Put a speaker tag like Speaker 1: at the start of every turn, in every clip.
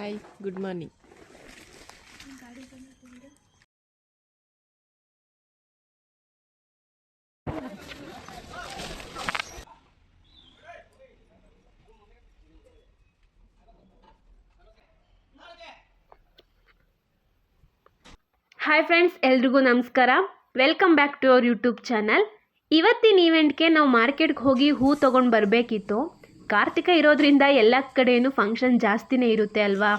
Speaker 1: Hi, good morning.
Speaker 2: Hi friends, ಎಲ್ರಿಗೂ ನಮಸ್ಕಾರ. Welcome back to our YouTube channel. ಇವತ್ತಿನ ಈವೆಂಟ್ಗೆ ನಾವು ಮಾರ್ಕೆಟ್ಗೆ ಹೋಗಿ ಹೂ ತೊಗೊಂಡು ಬರಬೇಕಿತ್ತು. ಕಾರ್ತಿಕ ಇರೋದ್ರಿಂದ ಎಲ್ಲ ಕಡೆಯೂ ಫಂಕ್ಷನ್ ಜಾಸ್ತಿನೇ ಇರುತ್ತೆ ಅಲ್ವಾ.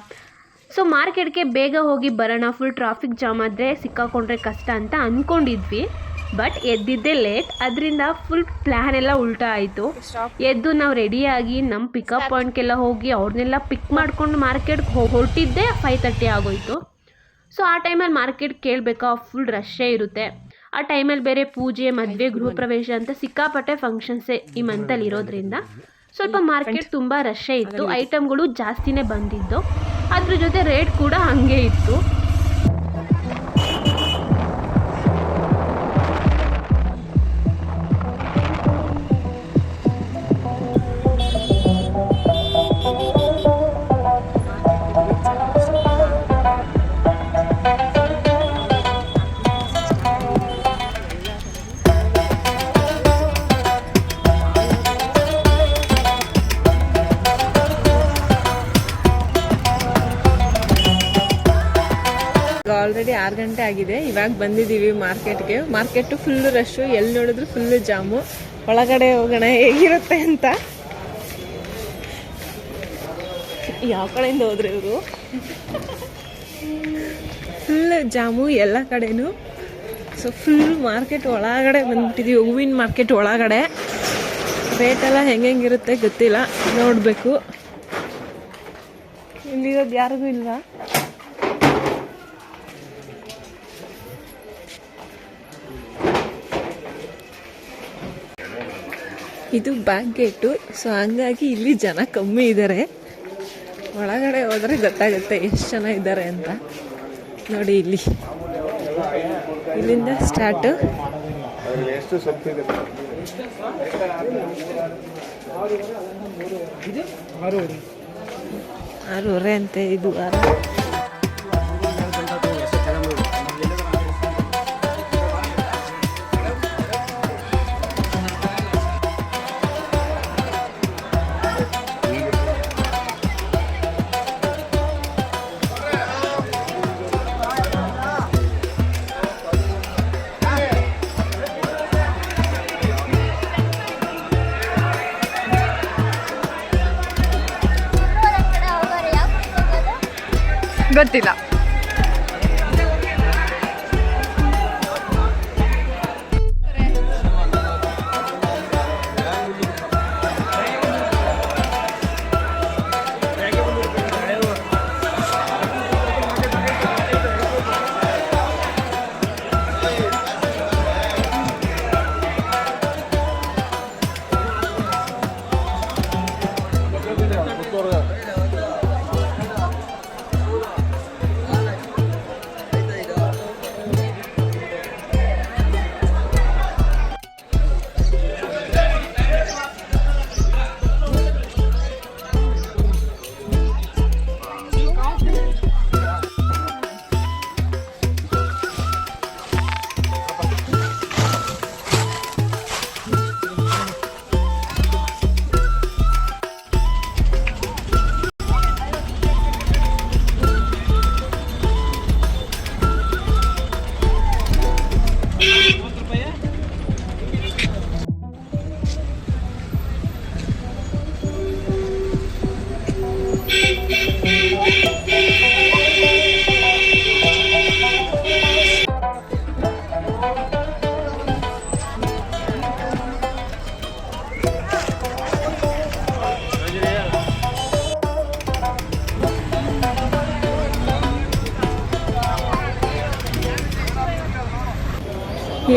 Speaker 2: ಸೊ ಮಾರ್ಕೆಟ್ಗೆ ಬೇಗ ಹೋಗಿ ಬರೋಣ, ಫುಲ್ ಟ್ರಾಫಿಕ್ ಜಾಮ್ ಆದರೆ ಸಿಕ್ಕಾಕೊಂಡ್ರೆ ಕಷ್ಟ ಅಂತ ಅಂದ್ಕೊಂಡಿದ್ವಿ. ಬಟ್ ಎದ್ದಿದ್ದೇ ಲೇಟ್, ಅದರಿಂದ ಫುಲ್ ಪ್ಲ್ಯಾನ್ ಎಲ್ಲ ಉಲ್ಟಾ ಆಯಿತು. ಎದ್ದು ನಾವು ರೆಡಿಯಾಗಿ ನಮ್ಮ ಪಿಕಪ್ ಪಾಯಿಂಟ್ಗೆಲ್ಲ ಹೋಗಿ ಅವ್ರನ್ನೆಲ್ಲ ಪಿಕ್ ಮಾಡ್ಕೊಂಡು ಮಾರ್ಕೆಟ್ಗೆ ಹೊರಟಿದ್ದೇ 5:30 ಆಗೋಯಿತು. ಸೊ ಆ ಟೈಮಲ್ಲಿ ಮಾರ್ಕೆಟ್ ಕೇಳಬೇಕಾ, ಫುಲ್ ರಶ್ಶೇ ಇರುತ್ತೆ. ಆ ಟೈಮಲ್ಲಿ ಬೇರೆ ಪೂಜೆ, ಮದುವೆ, ಗೃಹ ಪ್ರವೇಶ ಅಂತ ಸಿಕ್ಕಾಪಟ್ಟೆ ಫಂಕ್ಷನ್ಸೇ ಈ ಮಂತಲ್ಲಿ ಇರೋದ್ರಿಂದ ಸ್ವಲ್ಪ ಮಾರ್ಕೆಟ್ ತುಂಬ ರಶ್ಶೇ ಇತ್ತು. ಐಟಮ್ಗಳು ಜಾಸ್ತಿನೇ ಬಂದಿದ್ದು, ಅದ್ರ ಜೊತೆ ರೇಟ್ ಕೂಡ ಹಾಗೆ ಇತ್ತು.
Speaker 1: ಆಲ್ರೆಡಿ 6 ಗಂಟೆ ಆಗಿದೆ. ಇವಾಗ ಬಂದಿದ್ದೀವಿ ಮಾರ್ಕೆಟ್ಗೆ. ಮಾರ್ಕೆಟ್ ಫುಲ್ಲು ರಶ್ಶು, ಎಲ್ಲಿ ನೋಡಿದ್ರು ಫುಲ್ಲು ಜಾಮು. ಒಳಗಡೆ ಹೋಗೋಣ ಹೇಗಿರುತ್ತೆ ಅಂತ. ಯಾವ ಕಡೆಯಿಂದ ಹೋದ್ರೆ ಇವರು? ಫುಲ್ ಜಾಮು ಎಲ್ಲ ಕಡೆನೂ. ಸೊ ಫುಲ್ ಮಾರ್ಕೆಟ್ ಒಳಗಡೆ ಬಂದ್ಬಿಟ್ಟಿದ್ದೀವಿ, ಹೂವಿನ ಮಾರ್ಕೆಟ್ ಒಳಗಡೆ. ರೇಟೆಲ್ಲ ಹೆಂಗಿರುತ್ತೆ ಗೊತ್ತಿಲ್ಲ, ನೋಡಬೇಕು. ಇಲ್ಲಿರೋದು ಯಾರಿಗೂ ಇಲ್ವಾ? ಇದು ಬ್ಯಾಕ್ ಗೇಟು, ಸೊ ಹಂಗಾಗಿ ಇಲ್ಲಿ ಜನ ಕಮ್ಮಿ ಇದ್ದಾರೆ. ಒಳಗಡೆ ಹೋದರೆ ಗೊತ್ತಾಗುತ್ತೆ ಎಷ್ಟು ಜನ ಇದ್ದಾರೆ ಅಂತ. ನೋಡಿ ಇಲ್ಲಿ, ಇಲ್ಲಿಂದ ಸ್ಟಾರ್ಟು. ಆರೂವರೆ ಅಂತೆ ಇದು ವಾರ.
Speaker 3: ಗೊತ್ತಿಲ್ಲ.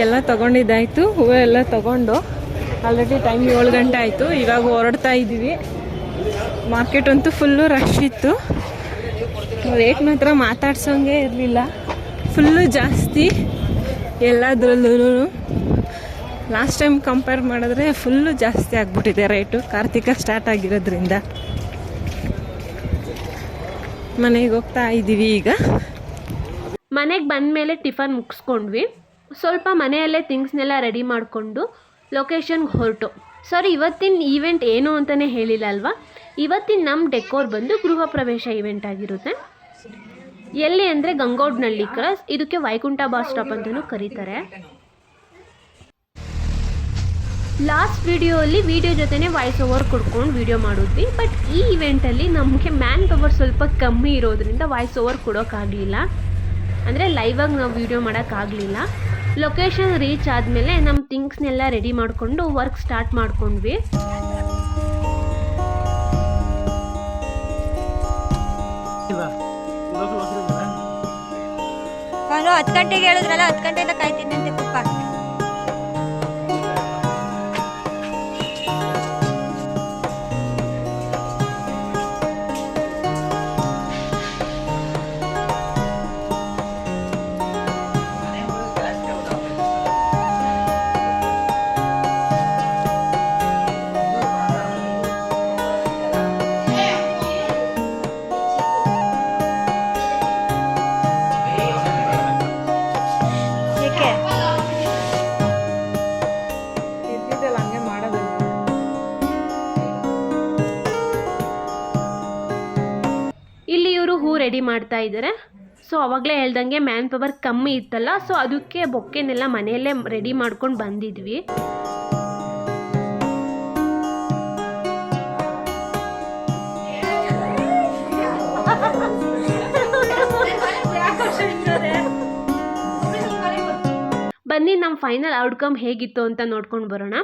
Speaker 1: ಎಲ್ಲ ತೊಗೊಂಡಿದ್ದಾಯಿತು. ಹೂವು ಎಲ್ಲ ತೊಗೊಂಡು ಆಲ್ರೆಡಿ ಟೈಮ್ 7 ಗಂಟೆ ಆಯಿತು. ಇವಾಗ ಹೊರಡ್ತಾ ಇದ್ದೀವಿ. ಮಾರ್ಕೆಟ್ ಅಂತೂ ಫುಲ್ಲು ರಶ್ ಇತ್ತು. ರೇಟ್ ಮಾತ್ರ ಮಾತಾಡ್ಸೋಂಗೆ ಇರಲಿಲ್ಲ, ಫುಲ್ಲು ಜಾಸ್ತಿ ಎಲ್ಲದ್ರಲ್ಲೂ. ಲಾಸ್ಟ್ ಟೈಮ್ ಕಂಪೇರ್ ಮಾಡಿದ್ರೆ ಫುಲ್ಲು ಜಾಸ್ತಿ ಆಗ್ಬಿಟ್ಟಿದೆ ರೇಟು, ಕಾರ್ತಿಕ ಸ್ಟಾರ್ಟ್ ಆಗಿರೋದ್ರಿಂದ. ಮನೆಗೆ ಹೋಗ್ತಾ ಇದ್ದೀವಿ ಈಗ.
Speaker 2: ಮನೆಗೆ ಬಂದಮೇಲೆ ಟಿಫನ್ ಮುಗಿಸ್ಕೊಂಡ್ವಿ. ಸ್ವಲ್ಪ ಮನೆಯಲ್ಲೇ ಥಿಂಗ್ಸ್ನೆಲ್ಲ ರೆಡಿ ಮಾಡಿಕೊಂಡು ಲೊಕೇಶನ್ಗೆ ಹೊರಟು. ಸರಿ, ಇವತ್ತಿನ ಈವೆಂಟ್ ಏನು ಅಂತಲೇ ಹೇಳಿಲ್ಲ ಅಲ್ವಾ. ಇವತ್ತಿನ ನಮ್ಮ ಡೆಕೋರ್ ಬಂದು ಗೃಹ ಪ್ರವೇಶ ಈವೆಂಟ್ ಆಗಿರುತ್ತೆ. ಎಲ್ಲಿ ಅಂದರೆ ಗಂಗೋಡ್ನಹಳ್ಳಿ ಕ್ರಾಸ್. ಇದಕ್ಕೆ ವೈಕುಂಠ ಬಸ್ ಸ್ಟಾಪ್ ಅಂತಲೂ ಕರೀತಾರೆ. ಲಾಸ್ಟ್ ವಿಡಿಯೋಲ್ಲಿ ವಿಡಿಯೋ ಜೊತೆನೇ ವಾಯ್ಸ್ ಓವರ್ ಕೊಡ್ಕೊಂಡು ವಿಡಿಯೋ ಮಾಡಿದ್ವಿ. ಬಟ್ ಈ ಇವೆಂಟಲ್ಲಿ ನಮಗೆ ಮ್ಯಾನ್ ಪವರ್ ಸ್ವಲ್ಪ ಕಮ್ಮಿ ಇರೋದ್ರಿಂದ ವಾಯ್ಸ್ ಓವರ್ ಕೊಡೋಕ್ಕಾಗಲಿಲ್ಲ. ಅಂದರೆ ಲೈವಾಗಿ ನಾವು ವಿಡಿಯೋ ಮಾಡೋಕ್ಕಾಗಲಿಲ್ಲ. ಲೊಕೇಶನ್ ರೀಚ್ ಆದಮೇಲೆ ನಮ್ಮ ಥಿಂಗ್ಸ್ನೆಲ್ಲ ರೆಡಿ ಮಾಡಿಕೊಂಡು ವರ್ಕ್ ಸ್ಟಾರ್ಟ್ ಮಾಡ್ಕೊಂಡ್ವಿ.
Speaker 3: ನಾನು 10 ಗಂಟೆಗೆ ಹೇಳಿದ್ರಲ್ಲ, 10 ಗಂಟೆಯಿಂದ ಕಾಯ್ತಿದ್ದಂತೆ ಪಪ್ಪ.
Speaker 2: ಇಲ್ಲಿ ಇವರು ಹೂ ರೆಡಿ ಮಾಡ್ತಾ ಇದ್ದಾರೆ. ಸೊ ಅವಾಗಲೇ ಹೇಳ್ದಂಗೆ ಮ್ಯಾನ್ ಪವರ್ ಕಮ್ಮಿ ಇತ್ತಲ್ಲ, ಸೊ ಅದಕ್ಕೆ ಬೊಕ್ಕೆನೆಲ್ಲ ಮನೆಯಲ್ಲೇ ರೆಡಿ ಮಾಡ್ಕೊಂಡು ಬಂದಿದ್ವಿ. ಬನ್ನಿ ನಮ್ಮ ಫೈನಲ್ ಔಟ್ಕಮ್ ಹೇಗಿತ್ತು ಅಂತ ನೋಡ್ಕೊಂಡು ಬರೋಣ.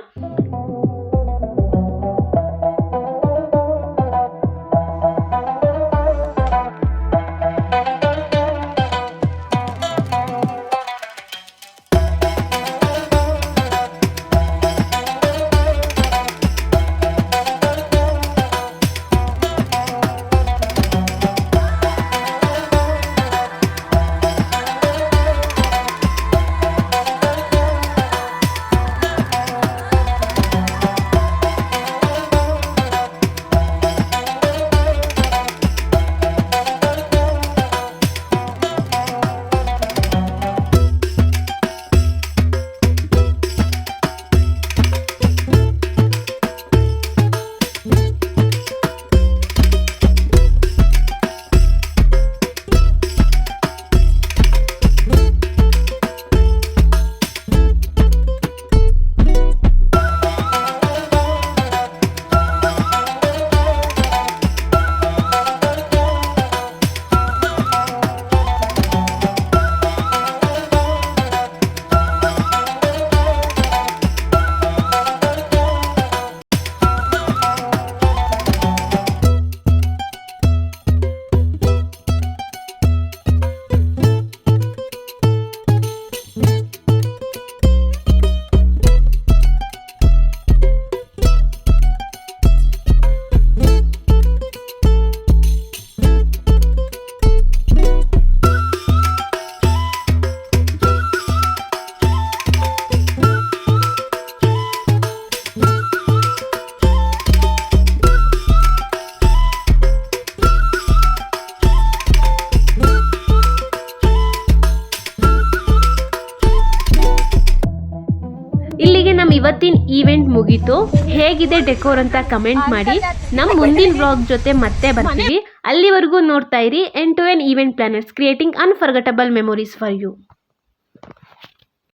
Speaker 2: ಇಲ್ಲಿಗೆ ನಮ್ಮ ಇವತ್ತಿನ ಈವೆಂಟ್ ಮುಗೀತು. ಹೇಗಿದೆ ಡೆಕೋರ್ ಅಂತ ಕಮೆಂಟ್ ಮಾಡಿ. ನಮ್ಮ ಮುಂದಿನ ವ್ಲಾಗ್ ಜೊತೆ ಮತ್ತೆ ಬರ್ತೀವಿ. ಅಲ್ಲಿವರೆಗೂ ನೋಡ್ತಾ ಇರಿ N2N event planners, creating unforgettable memories for you.